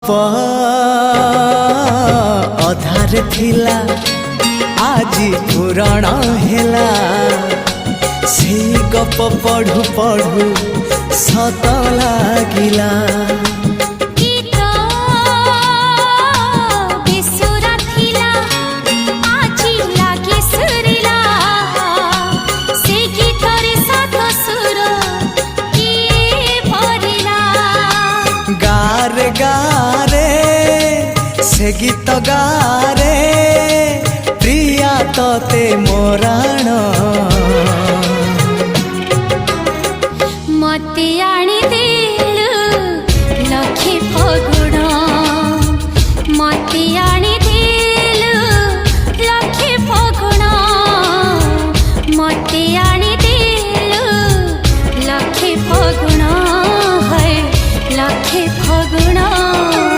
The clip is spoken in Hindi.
गप अधार थिला आजी पुराण हेला से गप पढ़ु पढ़ु सत लागिला। गारे गारे से गीत गारे प्रिया तोते मोराण मते